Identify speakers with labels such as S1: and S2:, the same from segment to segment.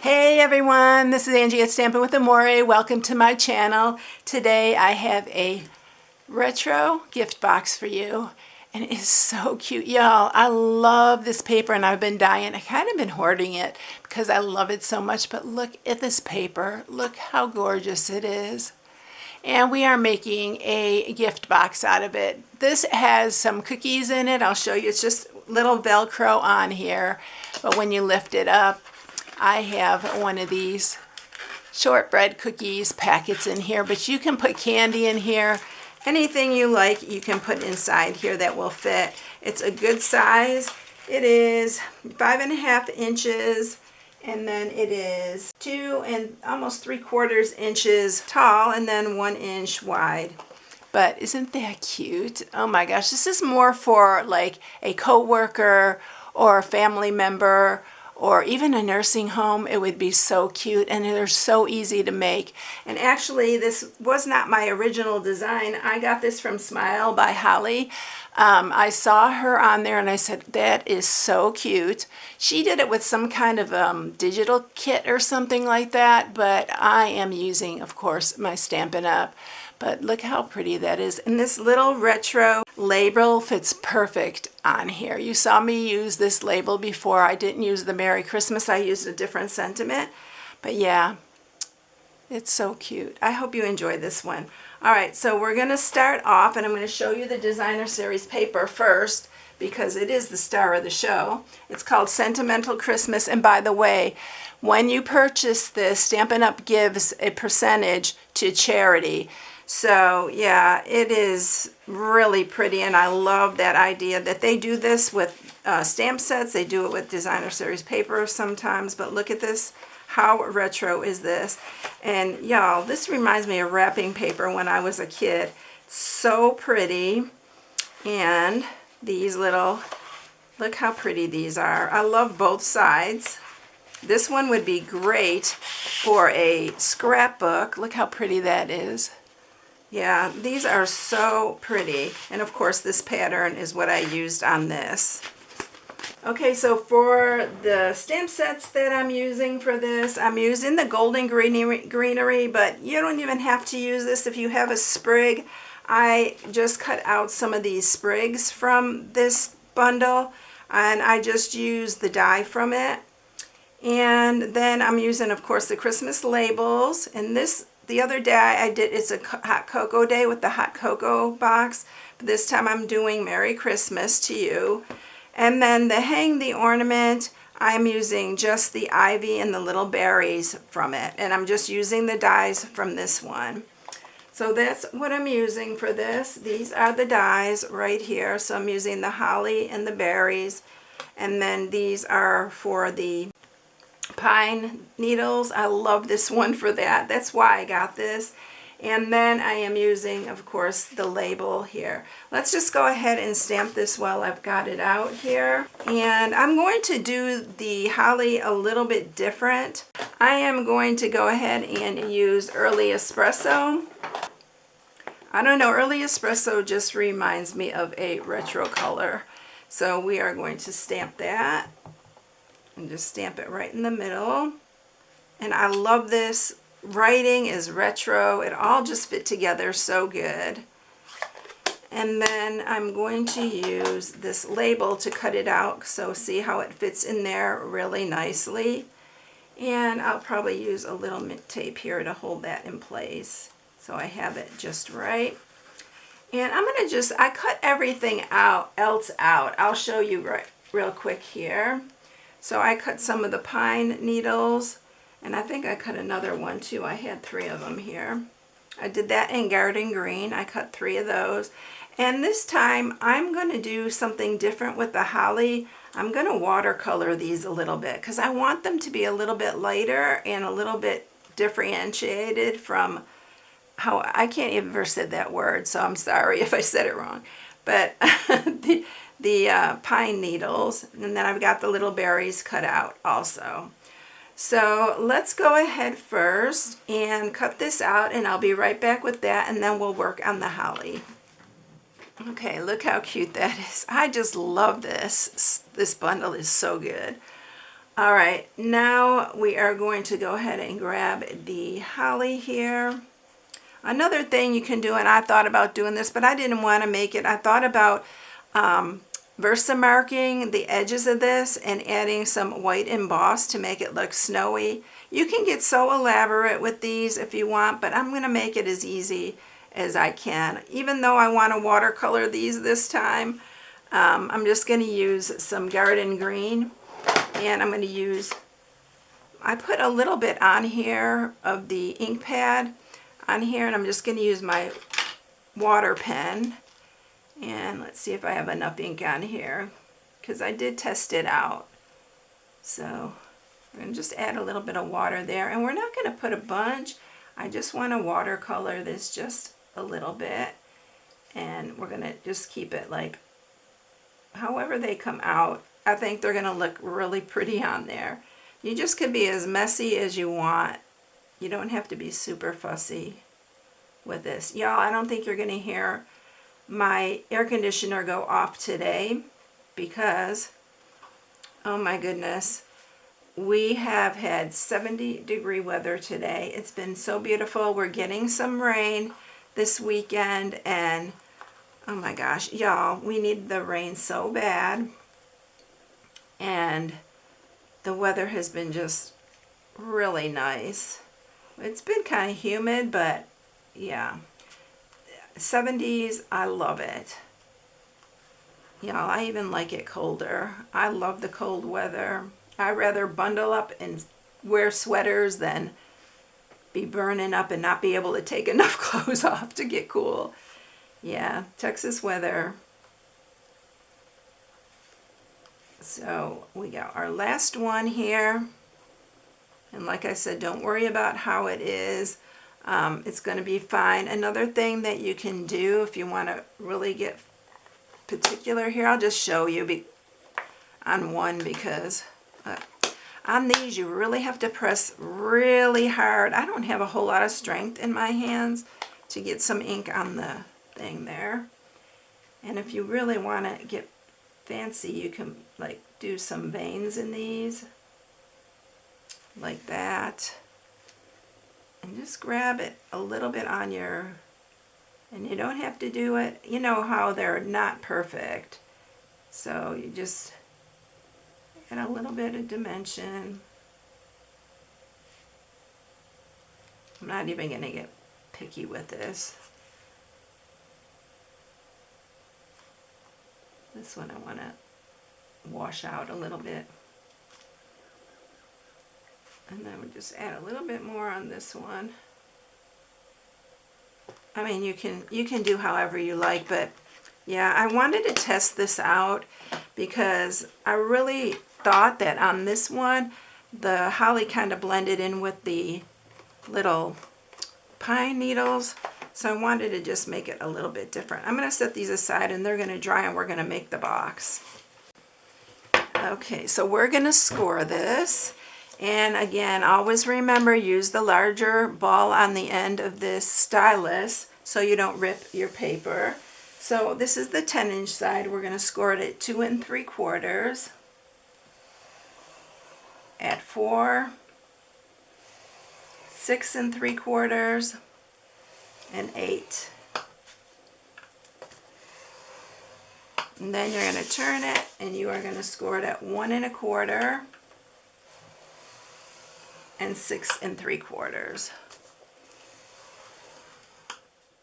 S1: Hey everyone, this is Angie at StampingWithAmore. Welcome to my channel. Today I have a retro gift box for you, and it is so cute, y'all. I love this paper, and I've been dying. I kind of been hoarding it because I love it so much, but look at this paper. Look how gorgeous it is. And we are making a gift box out of it. This has some cookies in it. I'll show you. It's just little Velcro on here, but when you lift it up, I have one of these shortbread cookies packets in here, but you can put candy in here. Anything you like, you can put inside here that will fit. It's a good size. It is 5.5 inches, and then it is 2 and almost 3/4 inches tall, and then 1 inch wide. But isn't that cute? Oh my gosh, this is more for like a coworker or a family member, or even a nursing home. It would be so cute, and they're so easy to make. And actually, this was not my original design. I got this from Smile by Holly. I saw her on there and I said, that is so cute. She did it with some kind of digital kit or something like that, but I am using, of course, my Stampin' Up. But look how pretty that is. And this little retro label fits perfect on here. You saw me use this label before. I didn't use the Merry Christmas. I used a different sentiment. But yeah, it's so cute. I hope you enjoy this one. All right, so we're going to start off, and I'm going to show you the designer series paper first because it is the star of the show. It's called Sentimental Christmas. And by the way, when you purchase this, Stampin' Up! Gives a percentage to charity. So yeah, it is really pretty, and I love that idea that they do this with stamp sets. They do it with designer series paper sometimes, but look at this. How retro is this? And y'all, this reminds me of wrapping paper when I was a kid. It's so pretty. And these little, look how pretty these are. I love both sides. This one would be great for a scrapbook. Look how pretty that is. Yeah, these are so pretty. And of course, this pattern is what I used on this. Okay, so for the stamp sets that I'm using for this, I'm using the Golden Greenery, but you don't even have to use this if you have a sprig. I just cut out some of these sprigs from this bundle, and I just used the die from it. And then I'm using, of course, the Christmas labels. And this, the other day I did, it's a hot cocoa day with the hot cocoa box. But this time I'm doing Merry Christmas to you. And then to hang the ornament, I'm using just the ivy and the little berries from it. And I'm just using the dies from this one. So that's what I'm using for this. These are the dies right here. So I'm using the holly and the berries. And then these are for the pine needles. I love this one for that. That's why I got this. And then I am using, of course, the label here. Let's just go ahead and stamp this while I've got it out here. And I'm going to do the holly a little bit different. I am going to go ahead and use Early Espresso. I don't know, Early Espresso just reminds me of a retro color. So we are going to stamp that. And just stamp it right in the middle. And I love this. Writing is retro. It all just fit together so good. And then I'm going to use this label to cut it out. So see how it fits in there really nicely. And I'll probably use a little mint tape here to hold that in place. So I have it just right. And I'm going to I cut everything else out. I'll show you real quick here. So I cut some of the pine needles, and I think I cut another one too. I had 3 of them here. I did that in Garden Green. I cut 3 of those. And this time I'm going to do something different with the holly. I'm going to watercolor these a little bit because I want them to be a little bit lighter and a little bit differentiated from how, I can't even say that word, so I'm sorry if I said it wrong. But the pine needles, and then I've got the little berries cut out also. So let's go ahead first and cut this out, and I'll be right back with that, and then we'll work on the holly. Okay, look how cute that is. I just love this. This bundle is so good. All right, now we are going to go ahead and grab the holly here. Another thing you can do, and I thought about doing this, but I didn't want to make it. I thought about Versamarking the edges of this and adding some white emboss to make it look snowy. You can get so elaborate with these if you want, but I'm going to make it as easy as I can. Even though I want to watercolor these this time, I'm just going to use some garden green, and I'm going to use, I put a little bit on here of the ink pad on here, and I'm just going to use my water pen. And let's see if I have enough ink on here, because I did test it out. So we're going to just add a little bit of water there, and we're not going to put a bunch. I just want to watercolor this just a little bit, and we're going to just keep it like however they come out. I think they're going to look really pretty on there. You just could be as messy as you want. You don't have to be super fussy with this. Y'all, I don't think you're going to hear my air conditioner go off today because, oh my goodness, we have had 70-degree weather today. It's been so beautiful. We're getting some rain this weekend, and oh my gosh, y'all, we need the rain so bad. And the weather has been just really nice. It's been kind of humid, but yeah. 70s, I love it. Y'all, I even like it colder. I love the cold weather. I'd rather bundle up and wear sweaters than be burning up and not be able to take enough clothes off to get cool. Yeah, Texas weather. So we got our last one here. And like I said, don't worry about how it is. It's going to be fine. Another thing that you can do if you want to really get particular here, I'll just show you on one, because on these you really have to press really hard. I don't have a whole lot of strength in my hands to get some ink on the thing there. And if you really want to get fancy, you can like do some veins in these like that. And just grab it a little bit on your, and you don't have to do it, you know how they're not perfect. So you just add a little bit of dimension. I'm not even going to get picky with this. This one I want to wash out a little bit. And then we just add a little bit more on this one. I mean, you can do however you like, but yeah, I wanted to test this out because I really thought that on this one, the holly kind of blended in with the little pine needles. So I wanted to just make it a little bit different. I'm going to set these aside and they're going to dry, and we're going to make the box. Okay, so we're going to score this. And again, always remember, use the larger ball on the end of this stylus so you don't rip your paper. So this is the 10-inch side. We're going to score it at 2 3/4, at 4, 6 3/4, and 8. And then you're going to turn it, and you are going to score it at 1 1/4. And 6 3/4.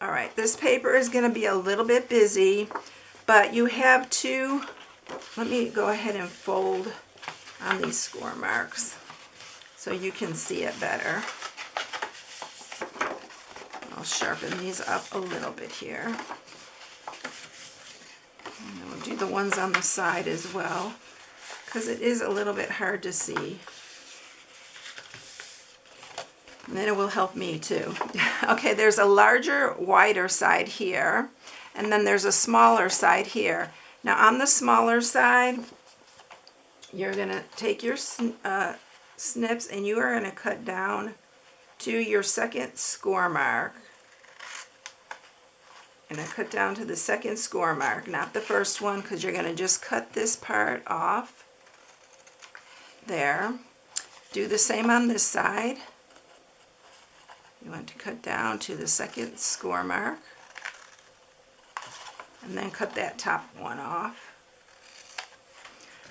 S1: All right, this paper is going to be a little bit busy, but you have to, let me go ahead and fold on these score marks so you can see it better. I'll sharpen these up a little bit here. And we'll do the ones on the side as well, because it is a little bit hard to see. And then it will help me too. Okay, there's a larger, wider side here, and then there's a smaller side here. Now on the smaller side, you're going to take your snips and you are going to cut down to your second score mark. And I cut down to the second score mark, not the first one, because you're going to just cut this part off. there. Do the same on this side. You want to cut down to the second score mark, and then cut that top one off.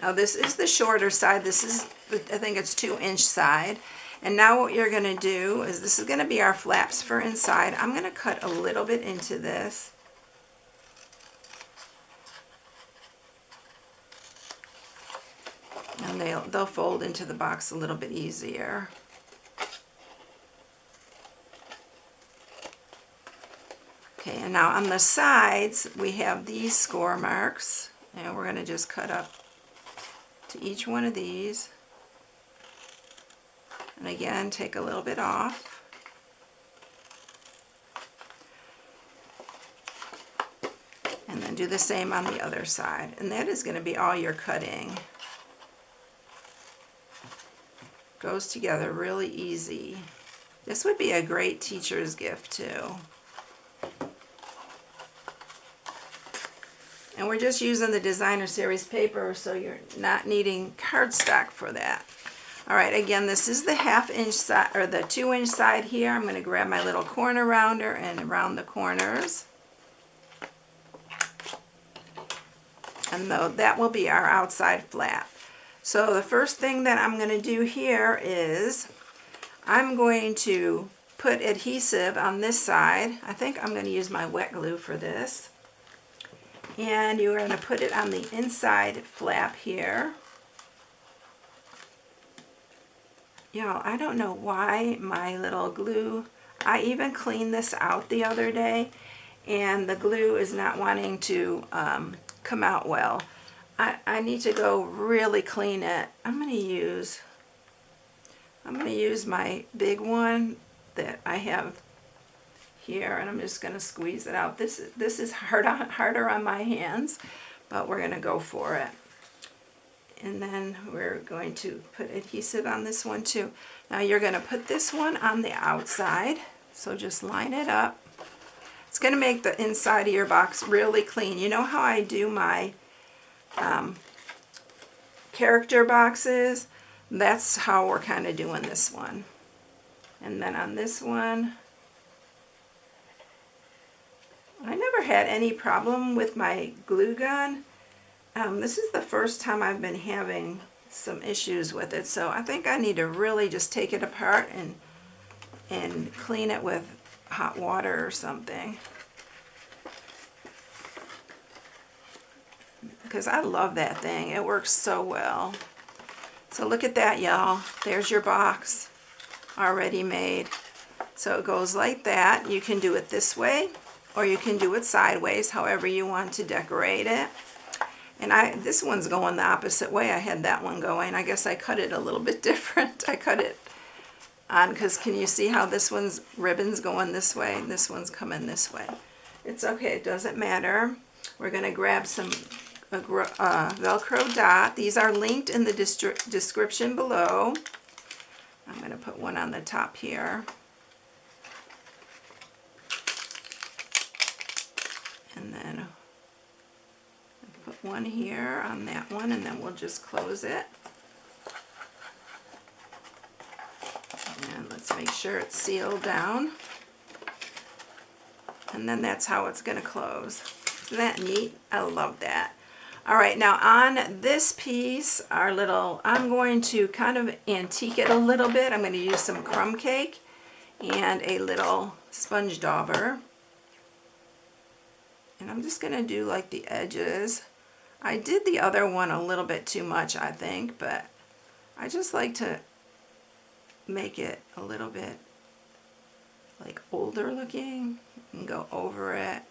S1: Now this is the shorter side. This is, I think it's 2-inch side. And now what you're going to do is, this is going to be our flaps for inside. I'm going to cut a little bit into this. And they'll fold into the box a little bit easier. Okay, and now on the sides we have these score marks, and we're going to just cut up to each one of these. And again, take a little bit off. And then do the same on the other side. And that is going to be all your cutting. Goes together really easy. This would be a great teacher's gift too. And we're just using the Designer Series paper, so you're not needing cardstock for that. All right, again, this is the 1/2-inch side, or the 2-inch side here. I'm going to grab my little corner rounder and round the corners. And that will be our outside flap. So the first thing that I'm going to do here is I'm going to put adhesive on this side. I think I'm going to use my wet glue for this. And you're going to put it on the inside flap here. Y'all, I don't know why my little glue, I even cleaned this out the other day, and the glue is not wanting to come out well. I need to go really clean it. I'm going to use my big one that I have here, and I'm just going to squeeze it out. This is harder on my hands, but we're going to go for it. And then we're going to put adhesive on this one too. Now you're going to put this one on the outside, so just line it up. It's going to make the inside of your box really clean. You know how I do my character boxes? That's how we're kind of doing this one. And then on this one, I never had any problem with my glue gun. This is the first time I've been having some issues with it, so I think I need to really just take it apart and clean it with hot water or something. Because I love that thing. It works so well. So look at that, y'all. There's your box already made. So it goes like that. You can do it this way, or you can do it sideways, however you want to decorate it. And this one's going the opposite way. I had that one going. I guess I cut it a little bit different. I cut it on, because can you see how this one's ribbon's going this way and this one's coming this way? It's okay, it doesn't matter. We're going to grab some Velcro dot. These are linked in the description below. I'm going to put one on the top here. And then put one here on that one, and then we'll just close it. And let's make sure it's sealed down. And then that's how it's going to close. Isn't that neat? I love that. All right, now on this piece, I'm going to kind of antique it a little bit. I'm going to use some crumb cake and a little sponge dauber. And I'm just going to do like the edges. I did the other one a little bit too much, I think, but I just like to make it a little bit like older looking and go over it,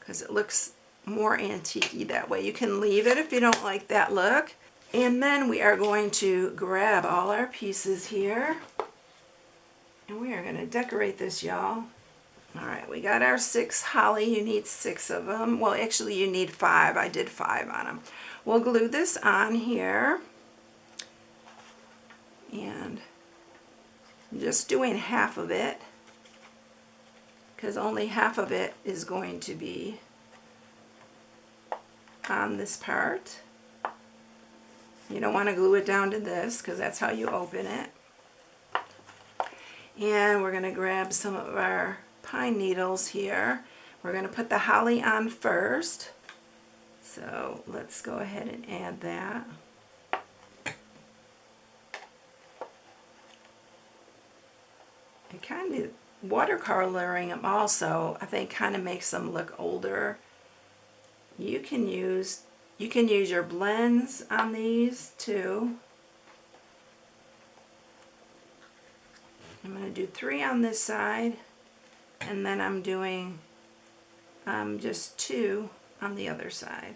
S1: because it looks more antique-y that way. You can leave it if you don't like that look. And then we are going to grab all our pieces here, and we are going to decorate this, y'all. All right, we got our 6 holly. You need 6 of them. Well, actually you need 5. I did 5 on them. We'll glue this on here. And I'm just doing half of it, because only half of it is going to be on this part. You don't want to glue it down to this because that's how you open it. And we're going to grab some of our pine needles here. We're going to put the holly on first. So let's go ahead and add that. It kind of, watercoloring them also, I think, kind of makes them look older. You can use your blends on these too. I'm going to do 3 on this side, and then I'm doing just 2 on the other side.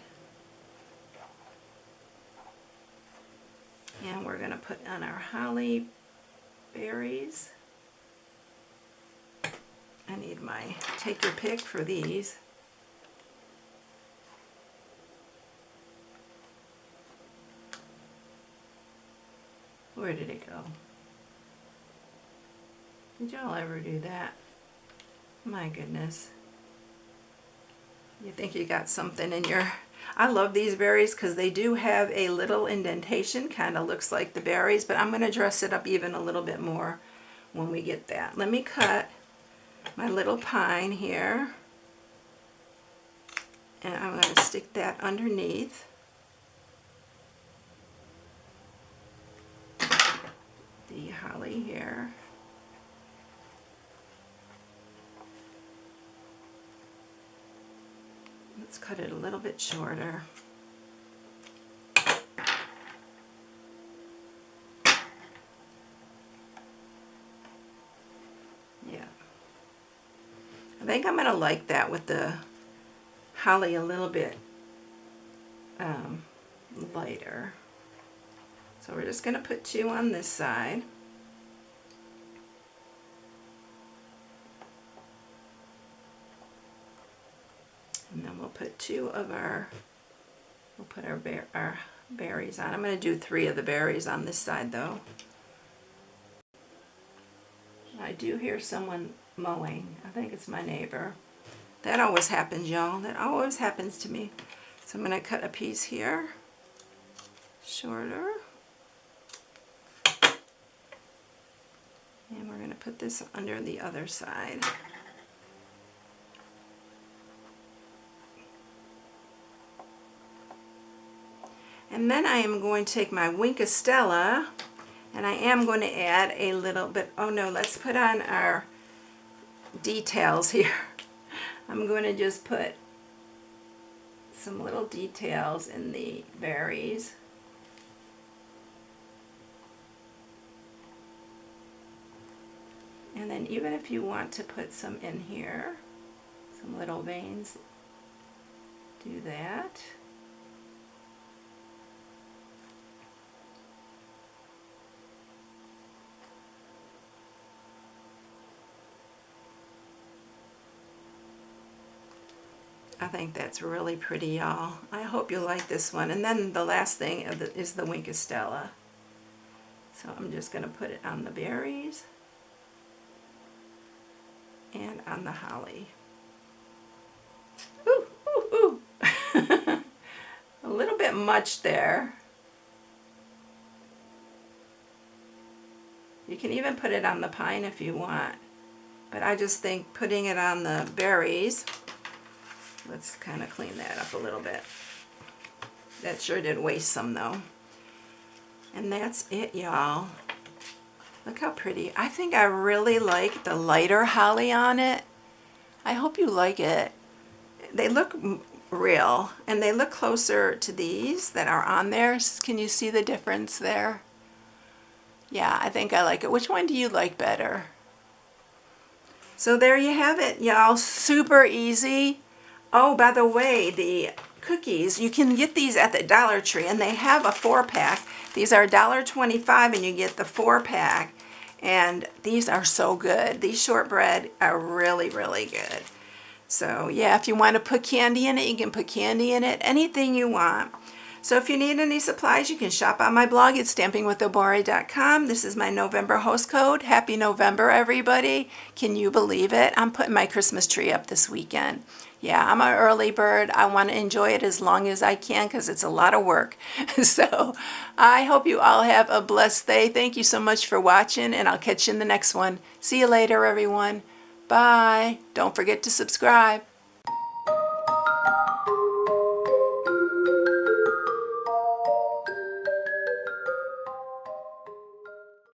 S1: And we're going to put on our holly berries. I need my take your pick for these. Where did it go? Did y'all ever do that? My goodness. You think you got something in your... I love these berries because they do have a little indentation, kind of looks like the berries, but I'm going to dress it up even a little bit more when we get that. Let me cut my little pine here, and I'm going to stick that underneath. The holly here. Let's cut it a little bit shorter. Yeah. I think I'm going to like that with the holly a little bit lighter. So we're just going to put 2 on this side. And then we'll put 2 of our, we'll put our berries on. I'm going to do 3 of the berries on this side though. I do hear someone mowing. I think it's my neighbor. That always happens, y'all. That always happens to me. So I'm going to cut a piece here, shorter. And we're going to put this under the other side. And then I am going to take my Winkostella, and I am going to add a little bit, oh no, let's put on our details here. I'm going to just put some little details in the berries. And then even if you want to put some in here, some little veins, do that. I think that's really pretty, y'all. I hope you like this one. And then the last thing is the Winkostella. So I'm just going to put it on the berries and on the holly. Ooh, ooh, ooh. A little bit much there. You can even put it on the pine if you want. But I just think putting it on the berries, let's kind of clean that up a little bit. That sure did waste some though. And that's it, y'all. Look how pretty. I think I really like the lighter holly on it. I hope you like it. They look real, and they look closer to these that are on there. Can you see the difference there? Yeah, I think I like it. Which one do you like better? So there you have it, y'all. Super easy. Oh, by the way, the cookies, you can get these at the Dollar Tree, and they have a 4-pack. These are $1.25, and you get the 4-pack. And these are so good. These shortbread are really, really good. So yeah, if you want to put candy in it, you can put candy in it. Anything you want. So if you need any supplies, you can shop on my blog at stampingwithamore.com. This is my November host code. Happy November, everybody. Can you believe it? I'm putting my Christmas tree up this weekend. Yeah, I'm an early bird. I want to enjoy it as long as I can because it's a lot of work. So I hope you all have a blessed day. Thank you so much for watching, and I'll catch you in the next one. See you later, everyone. Bye. Don't forget to subscribe.